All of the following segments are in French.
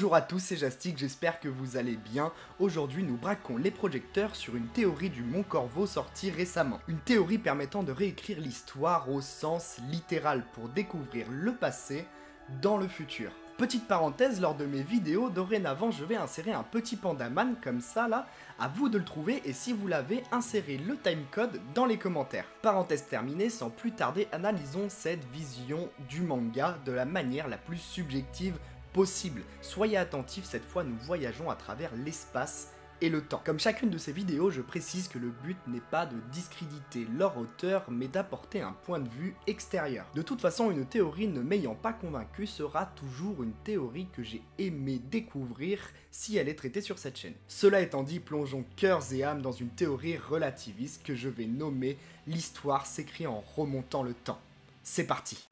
Bonjour à tous, c'est Jastic, j'espère que vous allez bien. Aujourd'hui, nous braquons les projecteurs sur une théorie du Mont Corvo sortie récemment. Une théorie permettant de réécrire l'histoire au sens littéral pour découvrir le passé dans le futur. Petite parenthèse, lors de mes vidéos, dorénavant, je vais insérer un petit pandaman comme ça là, à vous de le trouver et si vous l'avez, insérez le timecode dans les commentaires. Parenthèse terminée, sans plus tarder, analysons cette vision du manga de la manière la plus subjective possible. Soyez attentifs, cette fois nous voyageons à travers l'espace et le temps. Comme chacune de ces vidéos, je précise que le but n'est pas de discréditer leur auteur, mais d'apporter un point de vue extérieur. De toute façon, une théorie ne m'ayant pas convaincu sera toujours une théorie que j'ai aimé découvrir si elle est traitée sur cette chaîne. Cela étant dit, plongeons cœurs et âmes dans une théorie relativiste que je vais nommer « L'histoire s'écrit en remontant le temps ». C'est parti.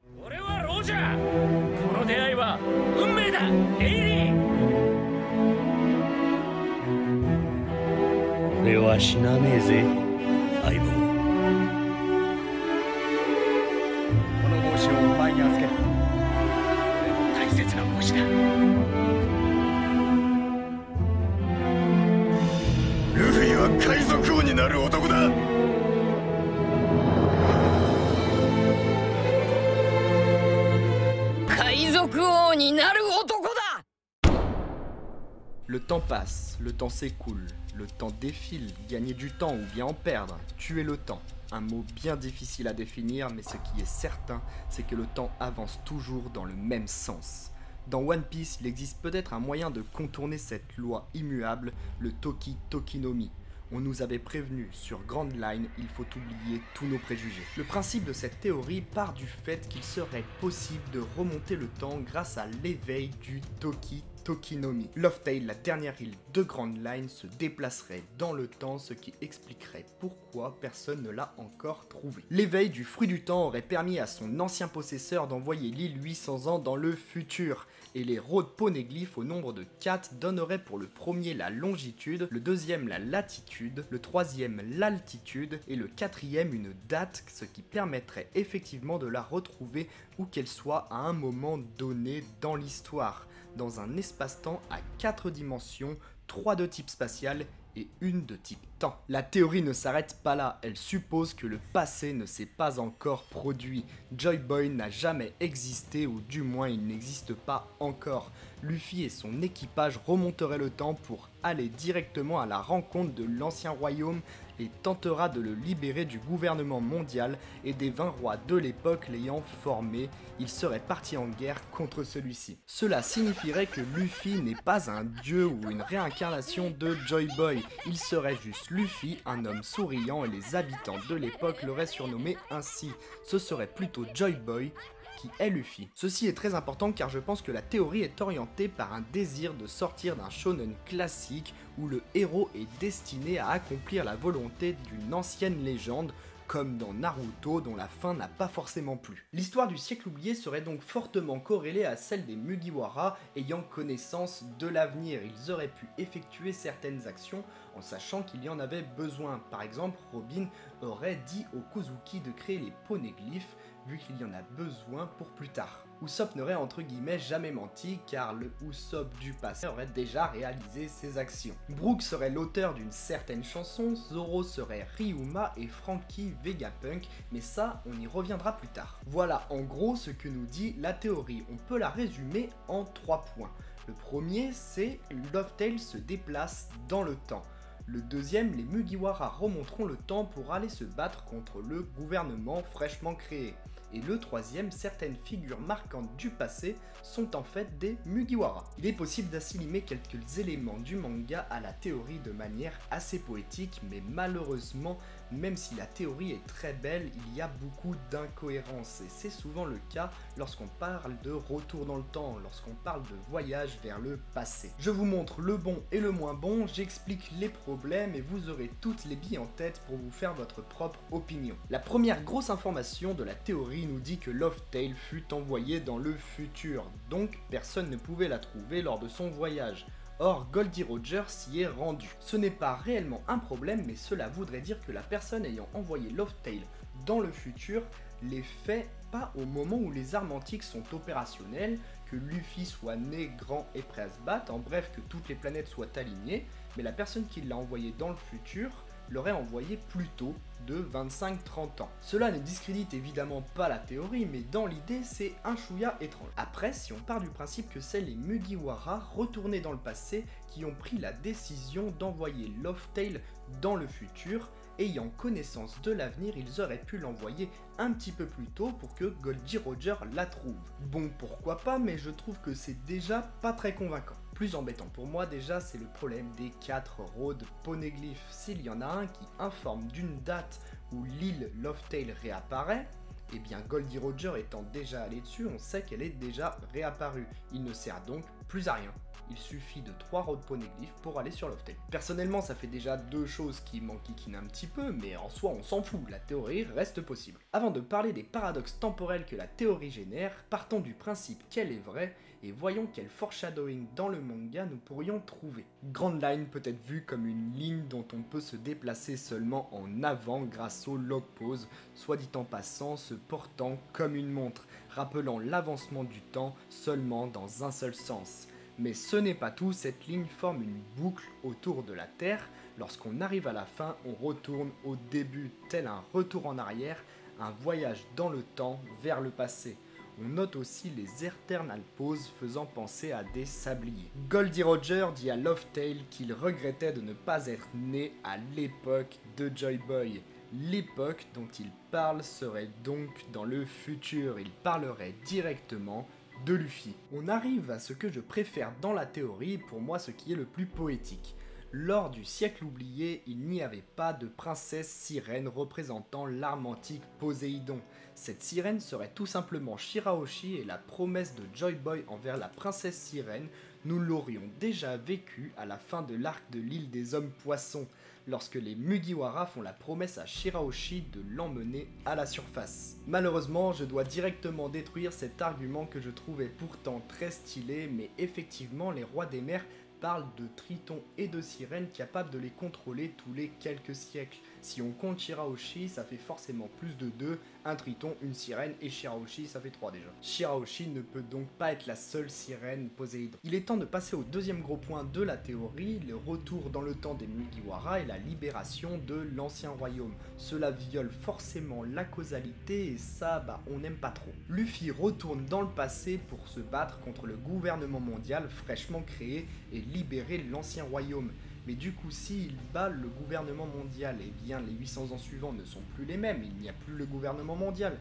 Le temps passe, le temps s'écoule, le temps défile, gagner du temps ou bien en perdre, tuer le temps. Un mot bien difficile à définir, mais ce qui est certain, c'est que le temps avance toujours dans le même sens. Dans One Piece, il existe peut-être un moyen de contourner cette loi immuable, le Toki Toki no Mi. On nous avait prévenu, sur Grand Line, il faut oublier tous nos préjugés. Le principe de cette théorie part du fait qu'il serait possible de remonter le temps grâce à l'éveil du Toki Toki no Mi. Laugh-Tale, la dernière île de Grand Line, se déplacerait dans le temps, ce qui expliquerait pourquoi personne ne l'a encore trouvé. L'éveil du fruit du temps aurait permis à son ancien possesseur d'envoyer l'île 800 ans dans le futur, et les road poneglyphes au nombre de 4 donneraient pour le premier la longitude, le deuxième la latitude, le troisième l'altitude, et le quatrième une date, ce qui permettrait effectivement de la retrouver où qu'elle soit à un moment donné dans l'histoire, dans un espace-temps à 4 dimensions, 3 de type spatial et une de type temps. La théorie ne s'arrête pas là, elle suppose que le passé ne s'est pas encore produit. Joy Boy n'a jamais existé, ou du moins il n'existe pas encore. Luffy et son équipage remonteraient le temps pour aller directement à la rencontre de l'ancien royaume et tentera de le libérer du gouvernement mondial et des 20 rois de l'époque l'ayant formé. Il serait parti en guerre contre celui-ci. Cela signifierait que Luffy n'est pas un dieu ou une réincarnation de Joy Boy, il serait juste Luffy, un homme souriant, et les habitants de l'époque l'auraient surnommé ainsi. Ce serait plutôt Joy Boy qui est Luffy. Ceci est très important car je pense que la théorie est orientée par un désir de sortir d'un shonen classique où le héros est destiné à accomplir la volonté d'une ancienne légende, comme dans Naruto dont la fin n'a pas forcément plu. L'histoire du siècle oublié serait donc fortement corrélée à celle des Mugiwara ayant connaissance de l'avenir. Ils auraient pu effectuer certaines actions en sachant qu'il y en avait besoin. Par exemple, Robin aurait dit au Kozuki de créer les poneglyphes vu qu'il y en a besoin pour plus tard. Usopp n'aurait entre guillemets jamais menti car le Usopp du passé aurait déjà réalisé ses actions. Brook serait l'auteur d'une certaine chanson, Zoro serait Ryuma et Franky Vegapunk, mais ça on y reviendra plus tard. Voilà en gros ce que nous dit la théorie, on peut la résumer en 3 points. Le premier c'est Laugh-Tale se déplace dans le temps. Le deuxième, les Mugiwara remonteront le temps pour aller se battre contre le gouvernement fraîchement créé. Et le troisième, certaines figures marquantes du passé sont en fait des Mugiwara. Il est possible d'assimiler quelques éléments du manga à la théorie de manière assez poétique, mais malheureusement, même si la théorie est très belle, il y a beaucoup d'incohérences, et c'est souvent le cas lorsqu'on parle de retour dans le temps, lorsqu'on parle de voyage vers le passé. Je vous montre le bon et le moins bon, j'explique les problèmes et vous aurez toutes les billes en tête pour vous faire votre propre opinion. La première grosse information de la théorie nous dit que Laugh-Tale fut envoyée dans le futur, donc personne ne pouvait la trouver lors de son voyage. Or, Goldie Roger s'y est rendu. Ce n'est pas réellement un problème, mais cela voudrait dire que la personne ayant envoyé Laugh-Tale dans le futur l'ait fait pas au moment où les armes antiques sont opérationnelles, que Luffy soit né, grand et prêt à se battre, en bref que toutes les planètes soient alignées, mais la personne qui l'a envoyé dans le futur l'aurait envoyé plus tôt, de 25-30 ans. Cela ne discrédite évidemment pas la théorie, mais dans l'idée c'est un chouïa étrange. Après, si on part du principe que c'est les Mugiwara retournés dans le passé qui ont pris la décision d'envoyer Laugh-Tale dans le futur, ayant connaissance de l'avenir, ils auraient pu l'envoyer un petit peu plus tôt pour que Goldie Roger la trouve. Bon, pourquoi pas, mais je trouve que c'est déjà pas très convaincant. Plus embêtant pour moi déjà, c'est le problème des 4 roads poneglyphes. S'il y en a un qui informe d'une date où l'île Laugh-Tale réapparaît, et bien Goldie Roger étant déjà allé dessus, on sait qu'elle est déjà réapparue. Il ne sert donc plus à rien. Il suffit de 3 roads poneglyphes pour aller sur Laugh-Tale. Personnellement, ça fait déjà 2 choses qui m'enquiquinent un petit peu, mais en soi on s'en fout, la théorie reste possible. Avant de parler des paradoxes temporels que la théorie génère, partons du principe qu'elle est vraie, et voyons quel foreshadowing dans le manga nous pourrions trouver. Grand Line peut être vue comme une ligne dont on peut se déplacer seulement en avant grâce au log pose, soit dit en passant se portant comme une montre, rappelant l'avancement du temps seulement dans un seul sens. Mais ce n'est pas tout, cette ligne forme une boucle autour de la Terre. Lorsqu'on arrive à la fin, on retourne au début, tel un retour en arrière, un voyage dans le temps vers le passé. On note aussi les Eternal Poses faisant penser à des sabliers. Goldie Roger dit à Laugh-Tale qu'il regrettait de ne pas être né à l'époque de Joy Boy. L'époque dont il parle serait donc dans le futur, il parlerait directement de Luffy. On arrive à ce que je préfère dans la théorie, pour moi ce qui est le plus poétique. Lors du siècle oublié, il n'y avait pas de princesse sirène représentant l'arme antique Poséidon. Cette sirène serait tout simplement Shirahoshi et la promesse de Joy Boy envers la princesse sirène, nous l'aurions déjà vécu à la fin de l'arc de l'île des hommes poissons, lorsque les Mugiwara font la promesse à Shirahoshi de l'emmener à la surface. Malheureusement, je dois directement détruire cet argument que je trouvais pourtant très stylé, mais effectivement les rois des mers parle de tritons et de sirènes capables de les contrôler tous les quelques siècles. Si on compte Shirahoshi, ça fait forcément plus de 2, un triton, une sirène et Shirahoshi, ça fait 3 déjà. Shirahoshi ne peut donc pas être la seule sirène Poséidon. Il est temps de passer au deuxième gros point de la théorie, le retour dans le temps des Mugiwara et la libération de l'ancien royaume. Cela viole forcément la causalité et ça, on n'aime pas trop. Luffy retourne dans le passé pour se battre contre le gouvernement mondial fraîchement créé et libérer l'ancien royaume. Mais du coup, s'il bat le gouvernement mondial, eh bien les 800 ans suivants ne sont plus les mêmes, il n'y a plus le gouvernement mondial.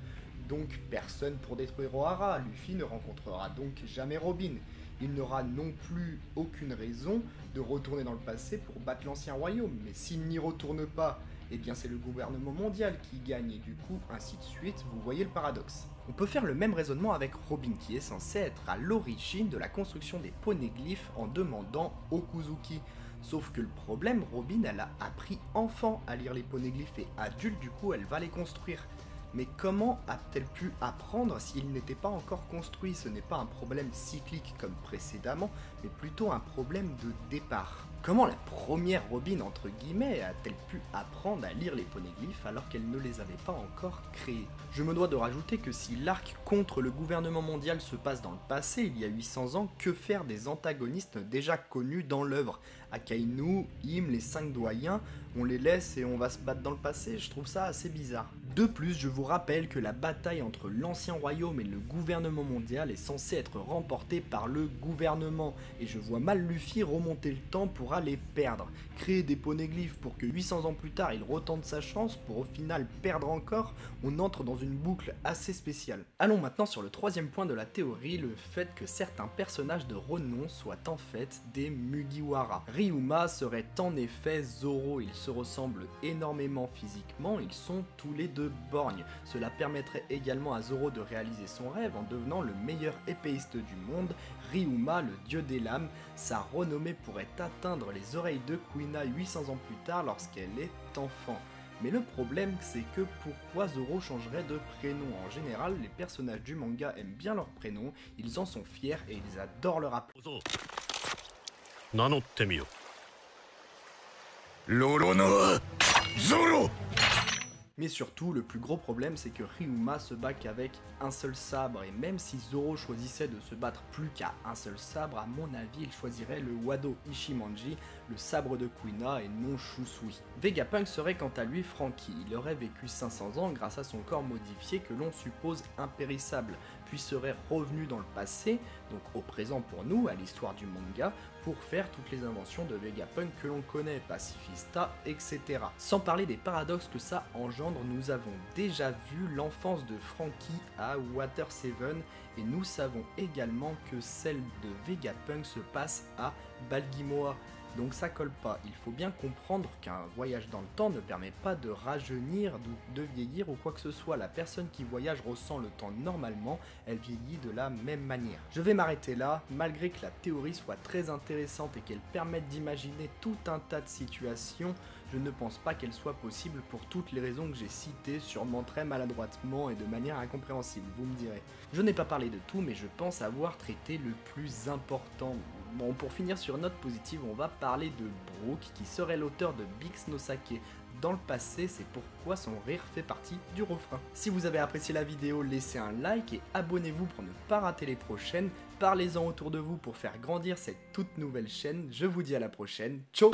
Donc personne pour détruire Ohara, Luffy ne rencontrera donc jamais Robin. Il n'aura non plus aucune raison de retourner dans le passé pour battre l'ancien royaume. Mais s'il n'y retourne pas, eh bien c'est le gouvernement mondial qui gagne et du coup, ainsi de suite, vous voyez le paradoxe. On peut faire le même raisonnement avec Robin qui est censé être à l'origine de la construction des poneglyphes en demandant Okuzuki. Sauf que le problème, Robin elle a appris enfant à lire les poneglyphes et adulte du coup elle va les construire. Mais comment a-t-elle pu apprendre s'il n'était pas encore construit? Ce n'est pas un problème cyclique comme précédemment, mais plutôt un problème de départ. Comment la première Robin, entre guillemets, a-t-elle pu apprendre à lire les poneglyphes alors qu'elle ne les avait pas encore créés? Je me dois de rajouter que si l'arc contre le gouvernement mondial se passe dans le passé, il y a 800 ans, que faire des antagonistes déjà connus dans l'œuvre? Akainu, Im, les 5 doyens, on les laisse et on va se battre dans le passé, je trouve ça assez bizarre. De plus, je vous rappelle que la bataille entre l'ancien royaume et le gouvernement mondial est censée être remportée par le gouvernement, et je vois mal Luffy remonter le temps pour aller perdre. Créer des poneglyphes pour que 800 ans plus tard il retente sa chance pour au final perdre encore, on entre dans une boucle assez spéciale. Allons maintenant sur le troisième point de la théorie, le fait que certains personnages de renom soient en fait des Mugiwara. Ryuma serait en effet Zoro, ils se ressemblent énormément physiquement, ils sont tous les deux borgnes. Cela permettrait également à Zoro de réaliser son rêve en devenant le meilleur épéiste du monde. Ryuma, le dieu des lames, sa renommée pourrait atteindre les oreilles de Kuina 800 ans plus tard lorsqu'elle est enfant. Mais le problème, c'est que pourquoi Zoro changerait de prénom? En général, les personnages du manga aiment bien leur prénom, ils en sont fiers et ils adorent leur appeler. Mais surtout, le plus gros problème, c'est que Ryuma se bat qu'avec un seul sabre, et même si Zoro choisissait de se battre plus qu'à un seul sabre, à mon avis, il choisirait le Wado Ishimanji, le sabre de Kuina et non Shusui. Vegapunk serait quant à lui Franky, il aurait vécu 500 ans grâce à son corps modifié que l'on suppose impérissable, puis serait revenu dans le passé, donc au présent pour nous, à l'histoire du manga, pour faire toutes les inventions de Vegapunk que l'on connaît, pacifista, etc. Sans parler des paradoxes que ça engendre, nous avons déjà vu l'enfance de Franky à Water 7 et nous savons également que celle de Vegapunk se passe à Balgimoa. Donc ça colle pas, il faut bien comprendre qu'un voyage dans le temps ne permet pas de rajeunir, de vieillir ou quoi que ce soit. La personne qui voyage ressent le temps normalement, elle vieillit de la même manière. Je vais m'arrêter là, malgré que la théorie soit très intéressante et qu'elle permette d'imaginer tout un tas de situations, je ne pense pas qu'elle soit possible pour toutes les raisons que j'ai citées, sûrement très maladroitement et de manière incompréhensible, vous me direz. Je n'ai pas parlé de tout, mais je pense avoir traité le plus important. Bon, pour finir sur une note positive, on va parler de Brook, qui serait l'auteur de Bix no Sake. Dans le passé, c'est pourquoi son rire fait partie du refrain. Si vous avez apprécié la vidéo, laissez un like et abonnez-vous pour ne pas rater les prochaines. Parlez-en autour de vous pour faire grandir cette toute nouvelle chaîne. Je vous dis à la prochaine. Ciao!